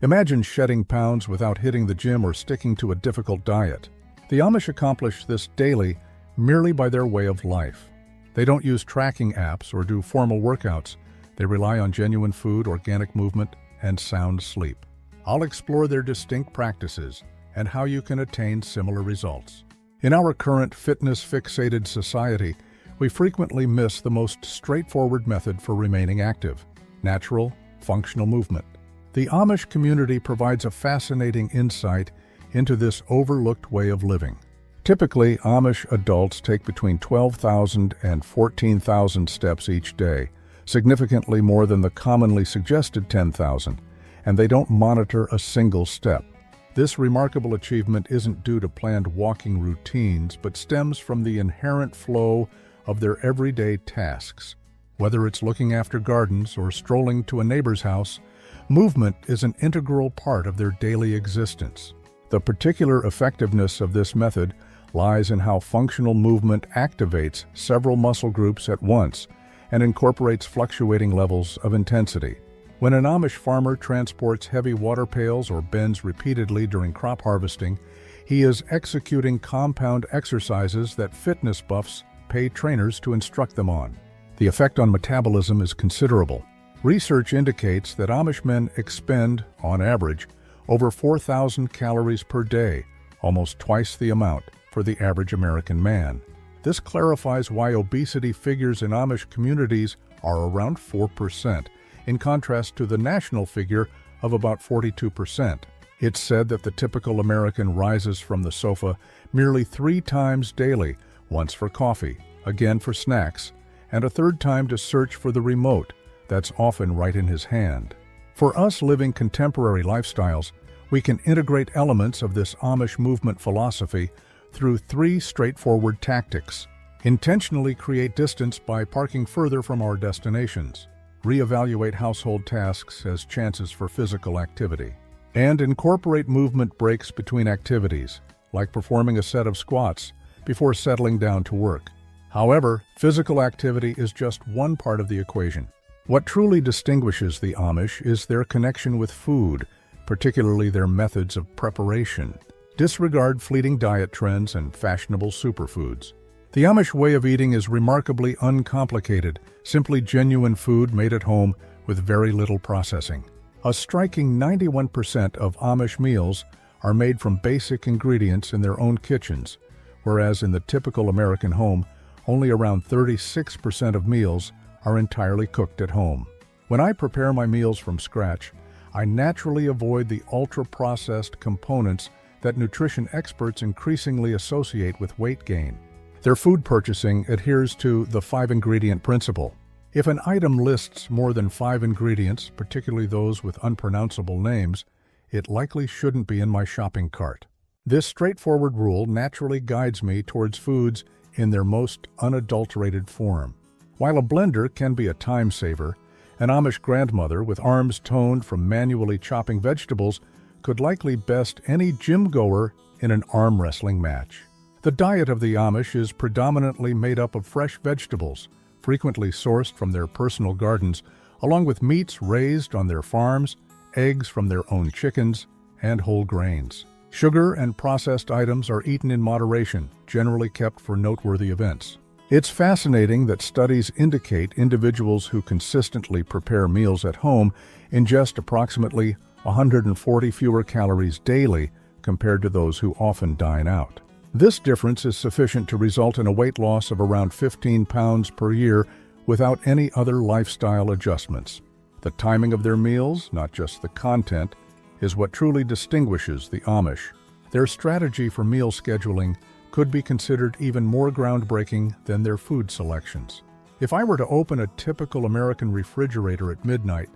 Imagine shedding pounds without hitting the gym or sticking to a difficult diet. The Amish accomplish this daily merely by their way of life. They don't use tracking apps or do formal workouts. They rely on genuine food, organic movement, and sound sleep. I'll explore their distinct practices and how you can attain similar results. In our current fitness-fixated society, we frequently miss the most straightforward method for remaining active: natural, functional movement. The Amish community provides a fascinating insight into this overlooked way of living. Typically, Amish adults take between 12,000 and 14,000 steps each day, significantly more than the commonly suggested 10,000, and they don't monitor a single step. This remarkable achievement isn't due to planned walking routines, but stems from the inherent flow of their everyday tasks. Whether it's looking after gardens or strolling to a neighbor's house, movement is an integral part of their daily existence. The particular effectiveness of this method lies in how functional movement activates several muscle groups at once and incorporates fluctuating levels of intensity. When an Amish farmer transports heavy water pails or bends repeatedly during crop harvesting, he is executing compound exercises that fitness buffs pay trainers to instruct them on. The effect on metabolism is considerable. Research indicates that Amish men expend, on average, over 4,000 calories per day, almost twice the amount for the average American man. This clarifies why obesity figures in Amish communities are around 4%, in contrast to the national figure of about 42%. It's said that the typical American rises from the sofa merely 3 times daily, once for coffee, again for snacks, and a third time to search for the remote that's often right in his hand. For us living contemporary lifestyles, we can integrate elements of this Amish movement philosophy through 3 straightforward tactics. Intentionally create distance by parking further from our destinations. Reevaluate household tasks as chances for physical activity. And incorporate movement breaks between activities, like performing a set of squats before settling down to work. However, physical activity is just one part of the equation. What truly distinguishes the Amish is their connection with food, particularly their methods of preparation. Disregard fleeting diet trends and fashionable superfoods. The Amish way of eating is remarkably uncomplicated, simply genuine food made at home with very little processing. A striking 91% of Amish meals are made from basic ingredients in their own kitchens, whereas in the typical American home, only around 36% of meals are entirely cooked at home. When I prepare my meals from scratch, I naturally avoid the ultra-processed components that nutrition experts increasingly associate with weight gain. Their food purchasing adheres to the 5-ingredient principle. If an item lists more than 5 ingredients, particularly those with unpronounceable names, it likely shouldn't be in my shopping cart. This straightforward rule naturally guides me towards foods in their most unadulterated form. While a blender can be a time saver, an Amish grandmother with arms toned from manually chopping vegetables could likely best any gym-goer in an arm wrestling match. The diet of the Amish is predominantly made up of fresh vegetables, frequently sourced from their personal gardens, along with meats raised on their farms, eggs from their own chickens, and whole grains. Sugar and processed items are eaten in moderation, generally kept for noteworthy events. It's fascinating that studies indicate individuals who consistently prepare meals at home ingest approximately 140 fewer calories daily compared to those who often dine out. This difference is sufficient to result in a weight loss of around 15 pounds per year without any other lifestyle adjustments. The timing of their meals, not just the content, is what truly distinguishes the Amish. Their strategy for meal scheduling could be considered even more groundbreaking than their food selections. If I were to open a typical American refrigerator at midnight,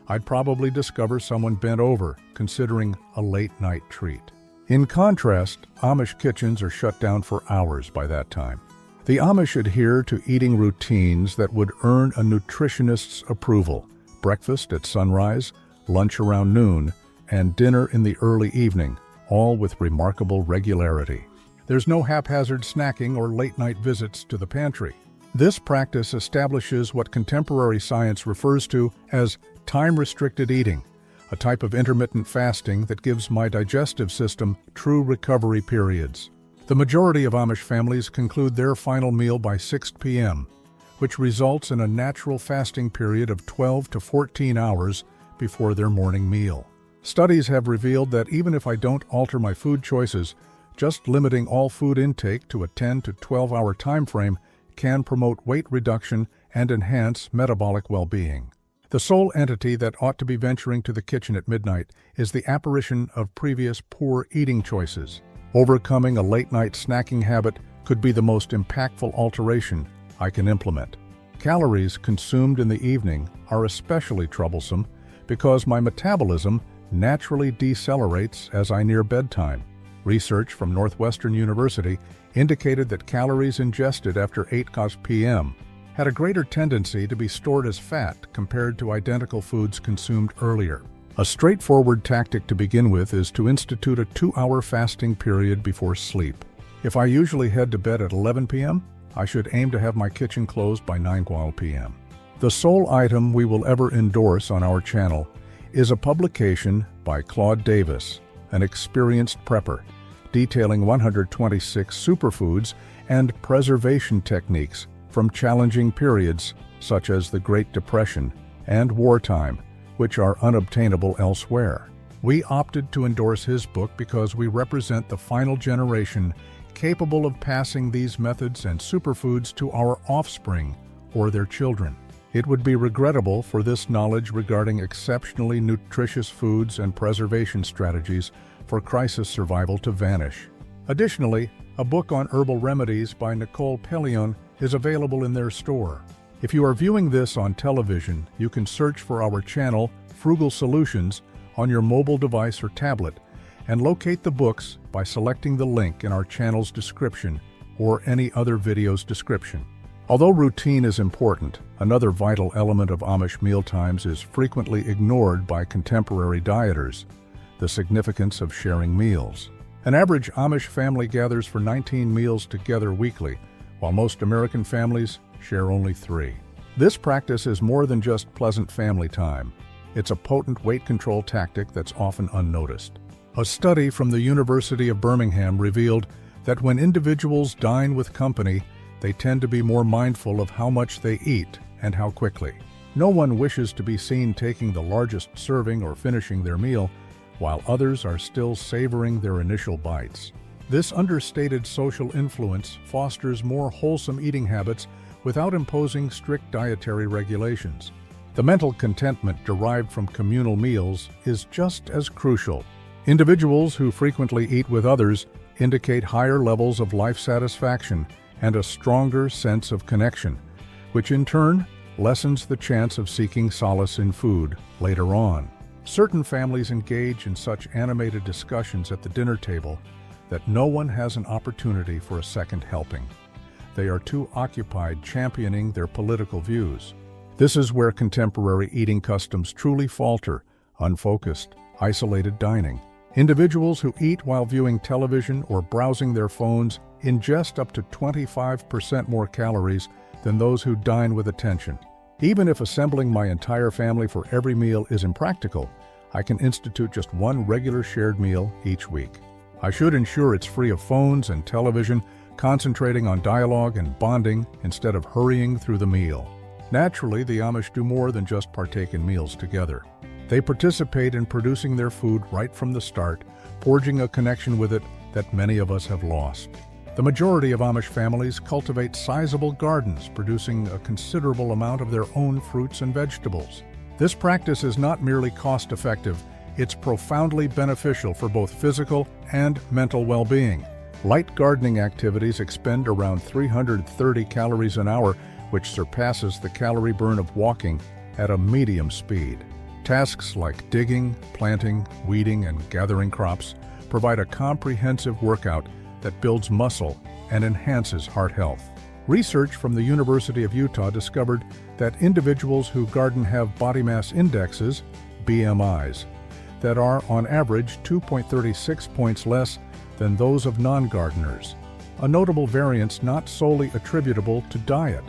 I'd probably discover someone bent over, considering a late-night treat. In contrast, Amish kitchens are shut down for hours by that time. The Amish adhere to eating routines that would earn a nutritionist's approval: breakfast at sunrise, lunch around noon, and dinner in the early evening, all with remarkable regularity. There's no haphazard snacking or late-night visits to the pantry. This practice establishes what contemporary science refers to as time-restricted eating, a type of intermittent fasting that gives my digestive system true recovery periods. The majority of Amish families conclude their final meal by 6 p.m., which results in a natural fasting period of 12 to 14 hours before their morning meal. Studies have revealed that even if I don't alter my food choices, just limiting all food intake to a 10 to 12-hour time frame can promote weight reduction and enhance metabolic well-being. The sole entity that ought to be venturing to the kitchen at midnight is the apparition of previous poor eating choices. Overcoming a late-night snacking habit could be the most impactful alteration I can implement. Calories consumed in the evening are especially troublesome because my metabolism naturally decelerates as I near bedtime. Research from Northwestern University indicated that calories ingested after 8 p.m. had a greater tendency to be stored as fat compared to identical foods consumed earlier. A straightforward tactic to begin with is to institute a 2-hour fasting period before sleep. If I usually head to bed at 11 p.m., I should aim to have my kitchen closed by 9 p.m. The sole item we will ever endorse on our channel is a publication by Claude Davis, an experienced prepper, detailing 126 superfoods and preservation techniques from challenging periods such as the Great Depression and wartime, which are unobtainable elsewhere. We opted to endorse his book because we represent the final generation capable of passing these methods and superfoods to our offspring or their children. It would be regrettable for this knowledge regarding exceptionally nutritious foods and preservation strategies for crisis survival to vanish. Additionally, a book on herbal remedies by Nicole Pellion is available in their store. If you are viewing this on television, you can search for our channel, Frugal Solutions, on your mobile device or tablet, and locate the books by selecting the link in our channel's description or any other video's description. Although routine is important, another vital element of Amish mealtimes is frequently ignored by contemporary dieters: the significance of sharing meals. An average Amish family gathers for 19 meals together weekly, while most American families share only 3. This practice is more than just pleasant family time. It's a potent weight control tactic that's often unnoticed. A study from the University of Birmingham revealed that when individuals dine with company, they tend to be more mindful of how much they eat and how quickly. No one wishes to be seen taking the largest serving or finishing their meal, while others are still savoring their initial bites. This understated social influence fosters more wholesome eating habits without imposing strict dietary regulations. The mental contentment derived from communal meals is just as crucial. Individuals who frequently eat with others indicate higher levels of life satisfaction and a stronger sense of connection, which in turn lessens the chance of seeking solace in food later on. Certain families engage in such animated discussions at the dinner table that no one has an opportunity for a second helping. They are too occupied championing their political views. This is where contemporary eating customs truly falter: unfocused, isolated dining. Individuals who eat while viewing television or browsing their phones ingest up to 25% more calories than those who dine with attention. Even if assembling my entire family for every meal is impractical, I can institute just one regular shared meal each week. I should ensure it's free of phones and television, concentrating on dialogue and bonding instead of hurrying through the meal. Naturally, the Amish do more than just partake in meals together. They participate in producing their food right from the start, forging a connection with it that many of us have lost. The majority of Amish families cultivate sizable gardens, producing a considerable amount of their own fruits and vegetables. This practice is not merely cost-effective, it's profoundly beneficial for both physical and mental well-being. Light gardening activities expend around 330 calories an hour, which surpasses the calorie burn of walking at a medium speed. Tasks like digging, planting, weeding, and gathering crops provide a comprehensive workout that builds muscle and enhances heart health. Research from the University of Utah discovered that individuals who garden have body mass indexes, BMIs, that are on average 2.36 points less than those of non-gardeners, a notable variance not solely attributable to diet.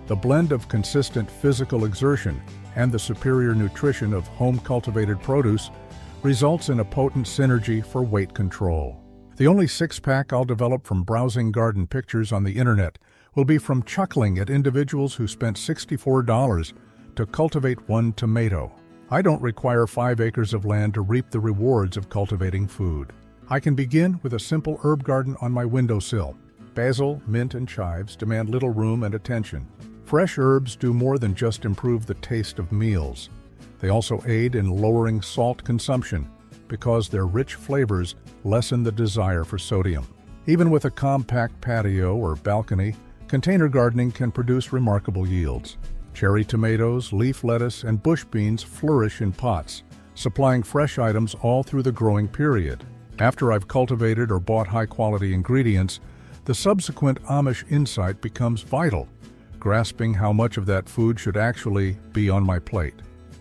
The blend of consistent physical exertion and the superior nutrition of home-cultivated produce results in a potent synergy for weight control. The only six-pack I'll develop from browsing garden pictures on the internet will be from chuckling at individuals who spent $64 to cultivate one tomato. I don't require 5 acres of land to reap the rewards of cultivating food. I can begin with a simple herb garden on my windowsill. Basil, mint, and chives demand little room and attention. Fresh herbs do more than just improve the taste of meals. They also aid in lowering salt consumption because their rich flavors lessen the desire for sodium. Even with a compact patio or balcony, container gardening can produce remarkable yields. Cherry tomatoes, leaf lettuce, and bush beans flourish in pots, supplying fresh items all through the growing period. After I've cultivated or bought high-quality ingredients, the subsequent Amish insight becomes vital, grasping how much of that food should actually be on my plate.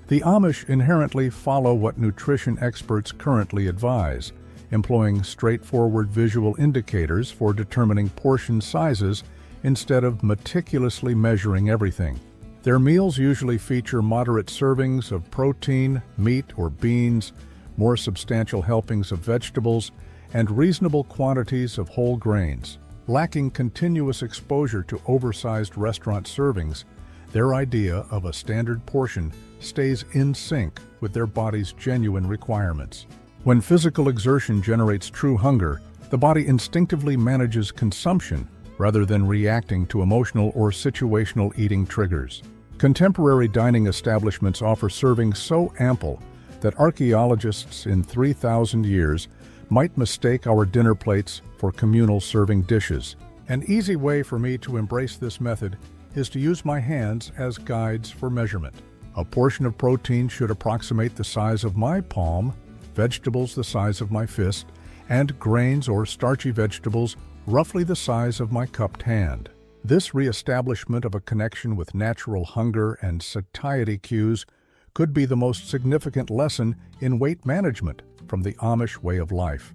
The Amish inherently follow what nutrition experts currently advise, employing straightforward visual indicators for determining portion sizes instead of meticulously measuring everything. Their meals usually feature moderate servings of protein, meat or beans, more substantial helpings of vegetables, and reasonable quantities of whole grains. Lacking continuous exposure to oversized restaurant servings, their idea of a standard portion stays in sync with their body's genuine requirements. When physical exertion generates true hunger, the body instinctively manages consumption rather than reacting to emotional or situational eating triggers. Contemporary dining establishments offer servings so ample that archaeologists in 3,000 years might mistake our dinner plates for communal serving dishes. An easy way for me to embrace this method is to use my hands as guides for measurement. A portion of protein should approximate the size of my palm, vegetables the size of my fist, and grains or starchy vegetables roughly the size of my cupped hand. This reestablishment of a connection with natural hunger and satiety cues could be the most significant lesson in weight management from the Amish way of life,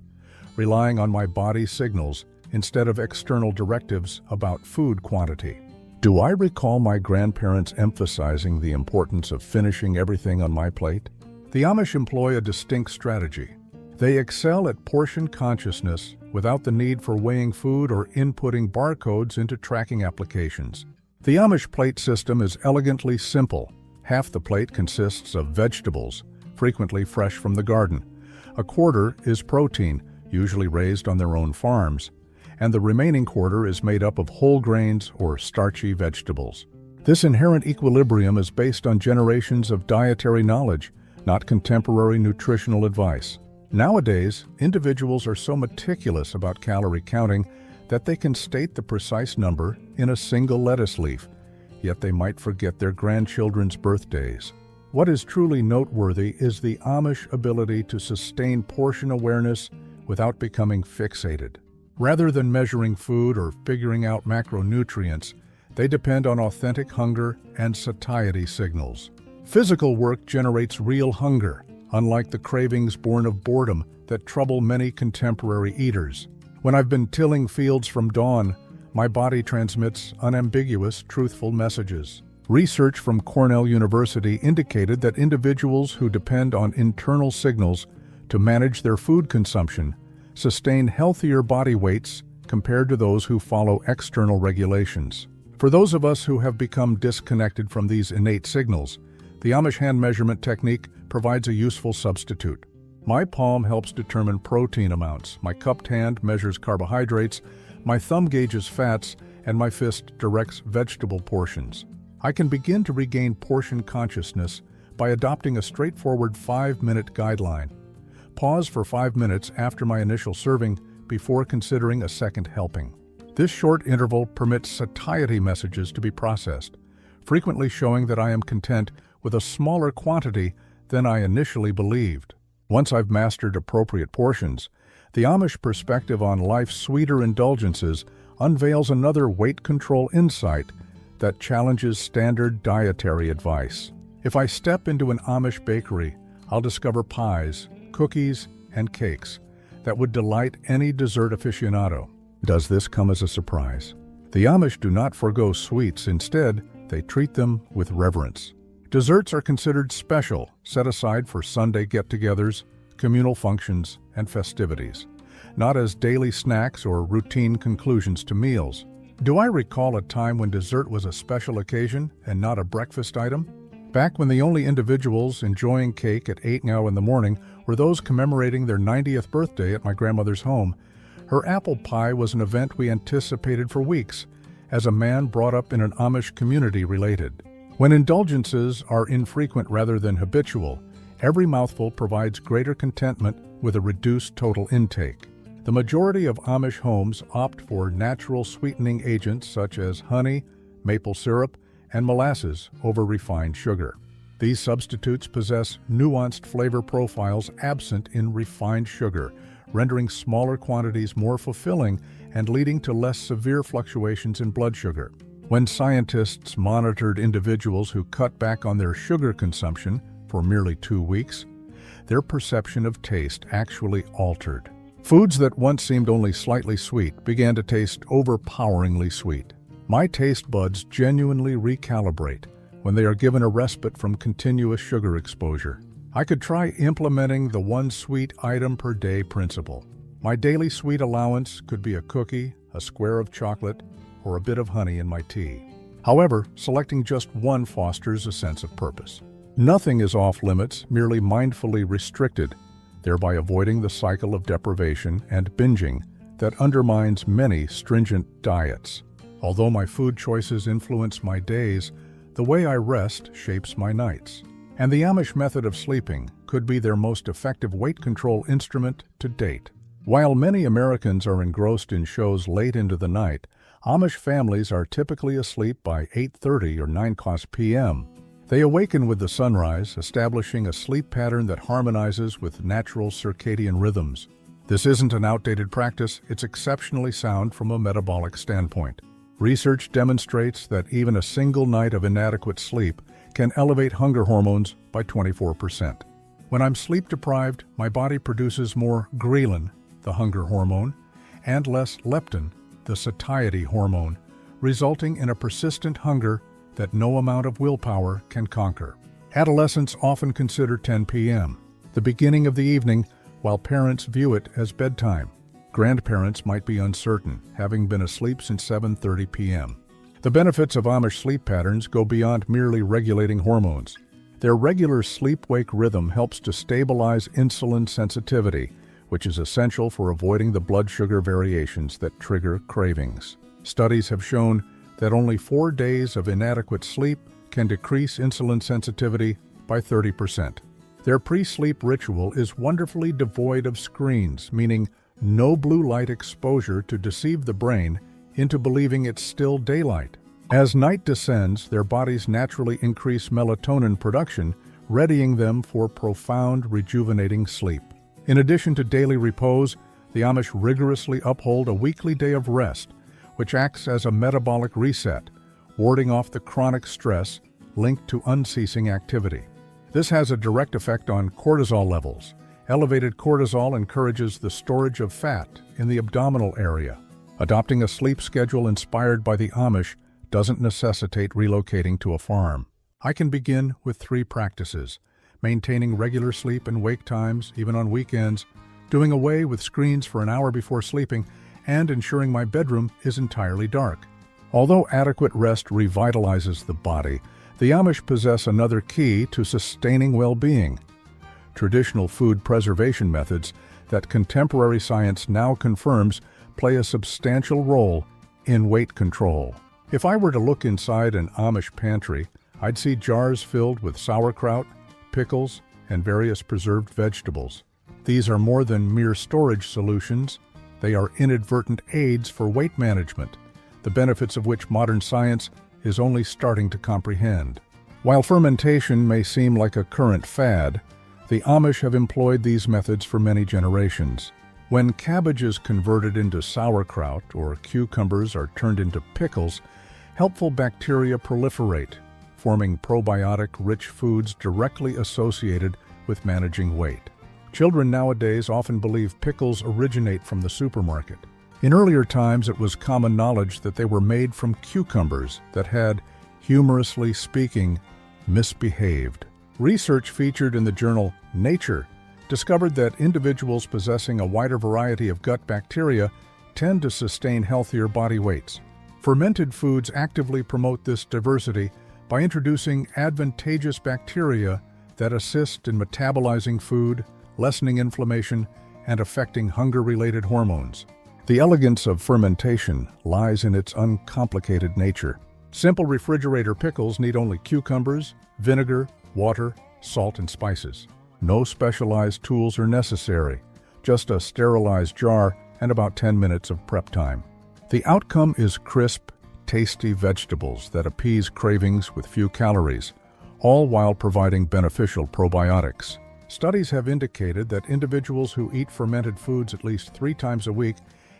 relying on my body's signals instead of external directives about food quantity. Do I recall my grandparents emphasizing the importance of finishing everything on my plate? The Amish employ a distinct strategy. They excel at portion consciousness without the need for weighing food or inputting barcodes into tracking applications. The Amish plate system is elegantly simple. Half the plate consists of vegetables, frequently fresh from the garden. A quarter is protein, usually raised on their own farms, and the remaining quarter is made up of whole grains or starchy vegetables. This inherent equilibrium is based on generations of dietary knowledge, not contemporary nutritional advice. Nowadays, individuals are so meticulous about calorie counting that they can state the precise number in a single lettuce leaf, yet they might forget their grandchildren's birthdays. What is truly noteworthy is the Amish ability to sustain portion awareness without becoming fixated. Rather than measuring food or figuring out macronutrients, they depend on authentic hunger and satiety signals. Physical work generates real hunger, unlike the cravings born of boredom that trouble many contemporary eaters. When I've been tilling fields from dawn, my body transmits unambiguous, truthful messages. Research from Cornell University indicated that individuals who depend on internal signals to manage their food consumption sustain healthier body weights compared to those who follow external regulations. For those of us who have become disconnected from these innate signals, the Amish hand measurement technique provides a useful substitute. My palm helps determine protein amounts, my cupped hand measures carbohydrates, my thumb gauges fats, and my fist directs vegetable portions. I can begin to regain portion consciousness by adopting a straightforward 5-minute guideline. Pause for 5 minutes after my initial serving before considering a second helping. This short interval permits satiety messages to be processed, frequently showing that I am content with a smaller quantity than I initially believed. Once I've mastered appropriate portions, the Amish perspective on life's sweeter indulgences unveils another weight control insight that challenges standard dietary advice. If I step into an Amish bakery, I'll discover pies, cookies, and cakes that would delight any dessert aficionado. Does this come as a surprise? The Amish do not forgo sweets. Instead, they treat them with reverence. Desserts are considered special, set aside for Sunday get-togethers, communal functions, and festivities, not as daily snacks or routine conclusions to meals. Do I recall a time when dessert was a special occasion and not a breakfast item? Back when the only individuals enjoying cake at 8 in the morning were those commemorating their 90th birthday at my grandmother's home, her apple pie was an event we anticipated for weeks, as a man brought up in an Amish community related. When indulgences are infrequent rather than habitual, every mouthful provides greater contentment with a reduced total intake. The majority of Amish homes opt for natural sweetening agents such as honey, maple syrup, and molasses over refined sugar. These substitutes possess nuanced flavor profiles absent in refined sugar, rendering smaller quantities more fulfilling and leading to less severe fluctuations in blood sugar. When scientists monitored individuals who cut back on their sugar consumption for merely 2 weeks, their perception of taste actually altered. Foods that once seemed only slightly sweet began to taste overpoweringly sweet. My taste buds genuinely recalibrate when they are given a respite from continuous sugar exposure. I could try implementing the one sweet item per day principle. My daily sweet allowance could be a cookie, a square of chocolate, or a bit of honey in my tea. However, selecting just one fosters a sense of purpose. Nothing is off limits, merely mindfully restricted, thereby avoiding the cycle of deprivation and binging that undermines many stringent diets. Although my food choices influence my days, the way I rest shapes my nights. And the Amish method of sleeping could be their most effective weight control instrument to date. While many Americans are engrossed in shows late into the night, Amish families are typically asleep by 8:30 or 9 p.m. They awaken with the sunrise, establishing a sleep pattern that harmonizes with natural circadian rhythms. This isn't an outdated practice, it's exceptionally sound from a metabolic standpoint. Research demonstrates that even a single night of inadequate sleep can elevate hunger hormones by 24%. When I'm sleep-deprived, my body produces more ghrelin, the hunger hormone, and less leptin, the satiety hormone, resulting in a persistent hunger that no amount of willpower can conquer. Adolescents often consider 10 p.m. the beginning of the evening, while parents view it as bedtime. Grandparents might be uncertain, having been asleep since 7:30 p.m. The benefits of Amish sleep patterns go beyond merely regulating hormones. Their regular sleep-wake rhythm helps to stabilize insulin sensitivity, which is essential for avoiding the blood sugar variations that trigger cravings. Studies have shown that only 4 days of inadequate sleep can decrease insulin sensitivity by 30%. Their pre-sleep ritual is wonderfully devoid of screens, meaning no blue light exposure to deceive the brain into believing it's still daylight. As night descends, their bodies naturally increase melatonin production, readying them for profound, rejuvenating sleep. In addition to daily repose, the Amish rigorously uphold a weekly day of rest, which acts as a metabolic reset, warding off the chronic stress linked to unceasing activity. This has a direct effect on cortisol levels. Elevated cortisol encourages the storage of fat in the abdominal area. Adopting a sleep schedule inspired by the Amish doesn't necessitate relocating to a farm. I can begin with 3 practices: maintaining regular sleep and wake times, even on weekends, doing away with screens for an hour before sleeping, and ensuring my bedroom is entirely dark. Although adequate rest revitalizes the body, the Amish possess another key to sustaining well-being: traditional food preservation methods that contemporary science now confirms play a substantial role in weight control. If I were to look inside an Amish pantry, I'd see jars filled with sauerkraut, pickles, and various preserved vegetables. These are more than mere storage solutions. They are inadvertent aids for weight management, the benefits of which modern science is only starting to comprehend. While fermentation may seem like a current fad, the Amish have employed these methods for many generations. When cabbage is converted into sauerkraut or cucumbers are turned into pickles, helpful bacteria proliferate, forming probiotic-rich foods directly associated with managing weight. Children nowadays often believe pickles originate from the supermarket. In earlier times, it was common knowledge that they were made from cucumbers that had, humorously speaking, misbehaved. Research featured in the journal Nature discovered that individuals possessing a wider variety of gut bacteria tend to sustain healthier body weights. Fermented foods actively promote this diversity by introducing advantageous bacteria that assist in metabolizing food, lessening inflammation, and affecting hunger-related hormones. The elegance of fermentation lies in its uncomplicated nature. Simple refrigerator pickles need only cucumbers, vinegar, water, salt, and spices. No specialized tools are necessary, just a sterilized jar and about 10 minutes of prep time. The outcome is crisp, tasty vegetables that appease cravings with few calories, all while providing beneficial probiotics. Studies have indicated that individuals who eat fermented foods at least 3 times a week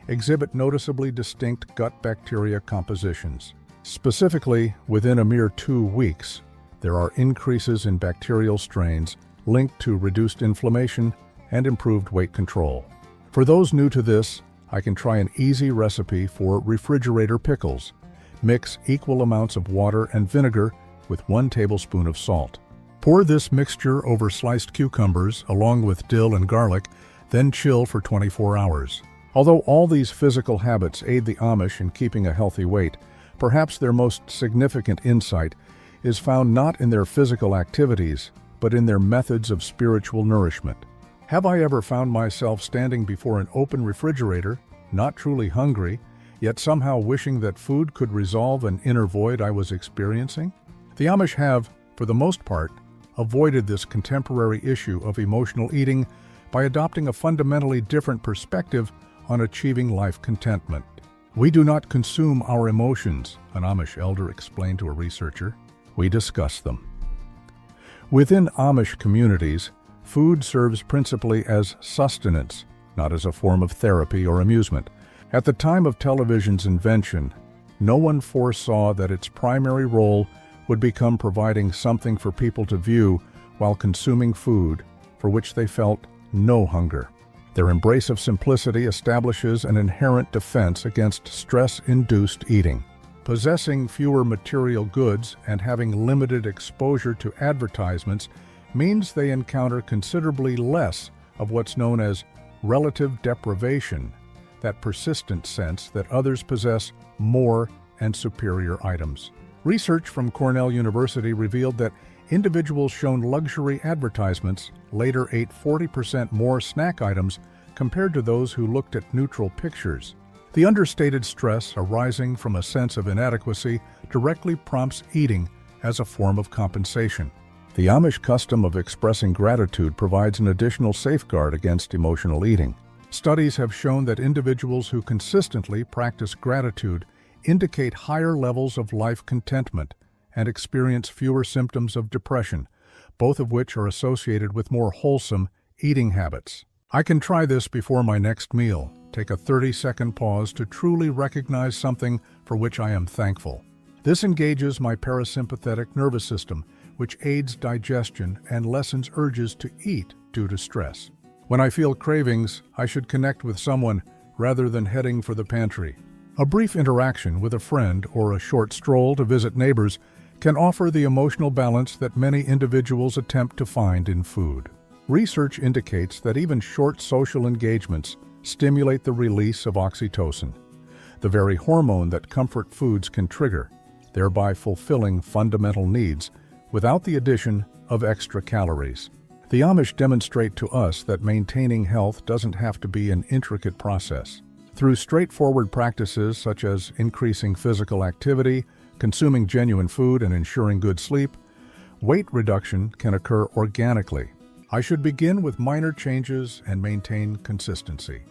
exhibit noticeably distinct gut bacteria compositions. Specifically, within a mere 2 weeks, there are increases in bacterial strains linked to reduced inflammation and improved weight control. For those new to this, I can try an easy recipe for refrigerator pickles. Mix equal amounts of water and vinegar with 1 tablespoon of salt. Pour this mixture over sliced cucumbers along with dill and garlic, then chill for 24 hours. Although all these physical habits aid the Amish in keeping a healthy weight, perhaps their most significant insight is found not in their physical activities, but in their methods of spiritual nourishment. Have I ever found myself standing before an open refrigerator, not truly hungry, yet somehow wishing that food could resolve an inner void I was experiencing? The Amish have, for the most part, avoided this contemporary issue of emotional eating by adopting a fundamentally different perspective on achieving life contentment. We do not consume our emotions, an Amish elder explained to a researcher. We discuss them. Within Amish communities, food serves principally as sustenance, not as a form of therapy or amusement. At the time of television's invention, no one foresaw that its primary role would become providing something for people to view while consuming food for which they felt no hunger. Their embrace of simplicity establishes an inherent defense against stress-induced eating. Possessing fewer material goods and having limited exposure to advertisements means they encounter considerably less of what's known as relative deprivation, that persistent sense that others possess more and superior items. Research from Cornell University revealed that individuals shown luxury advertisements later ate 40% more snack items compared to those who looked at neutral pictures. The understated stress arising from a sense of inadequacy directly prompts eating as a form of compensation. The Amish custom of expressing gratitude provides an additional safeguard against emotional eating. Studies have shown that individuals who consistently practice gratitude indicate higher levels of life contentment and experience fewer symptoms of depression, both of which are associated with more wholesome eating habits. I can try this before my next meal. Take a 30-second pause to truly recognize something for which I am thankful. This engages my parasympathetic nervous system, which aids digestion and lessens urges to eat due to stress. When I feel cravings, I should connect with someone rather than heading for the pantry. A brief interaction with a friend or a short stroll to visit neighbors can offer the emotional balance that many individuals attempt to find in food. Research indicates that even short social engagements stimulate the release of oxytocin, the very hormone that comfort foods can trigger, thereby fulfilling fundamental needs without the addition of extra calories. The Amish demonstrate to us that maintaining health doesn't have to be an intricate process. Through straightforward practices such as increasing physical activity, consuming genuine food, and ensuring good sleep, weight reduction can occur organically. I should begin with minor changes and maintain consistency.